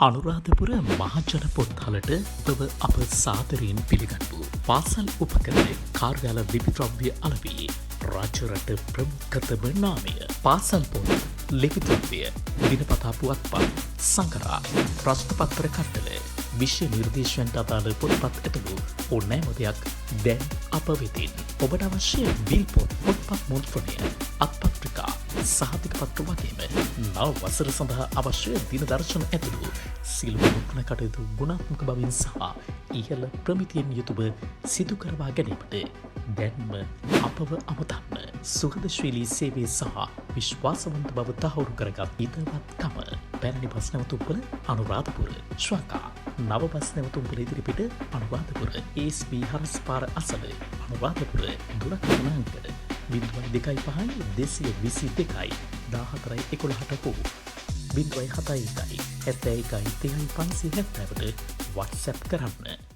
අනුරාධපුර මහජන පොත්හලට ඔබව අප සාදරයෙන් පිළිගන්වූ පාසල් උපකරණ කාර්යාල ලිපිද්‍රව්‍ය අලවී රජරට ප්‍රමුඛතම නාමය පාසල් පොත් ලිපිද්‍රව්‍ය දිනපතා පුවත්පත් සංකරා ප්‍රශ්නපත්‍ර කට්ටල විෂය නිර්දේශයන්ට අදාළ පොත්පත් ඇතුළු ඕනෑම දෙයක් දැන් අප වෙතින් ඔබට අවශ්‍ය බිල් පොත්පත් මුද්‍රණය අත්පත්‍රිකා සහතිකපත්‍ර වගේම නව වසර සඳහා අවශ්‍ය දින දර්ශන ඇතුළු සියලුම මුද්‍රණ කටයුතු ගුණාත්මක බවින් සහ ඉහළ ප්‍රමිතියෙන් යුතුව සිදු කරවා ගැනීමට දැන්ම අපව අමතන්න. සුහදශීලී සේවය සහ විශ්වාසවන්ත බව තහවුරු කරගත් ඉදවත්කම පැරණි බස් නැවතුම්පල අනුරාධපුර ශ්‍රාකා නව බස් නැවතුම්පල ඉදිරිපිට අනුරාධපුර ASB හරස්පාර අසල අනුරාධපුර දුරකථන අංක 0252 222 1411 හෝ 071 71 30 570ට WhatsApp කරන්න.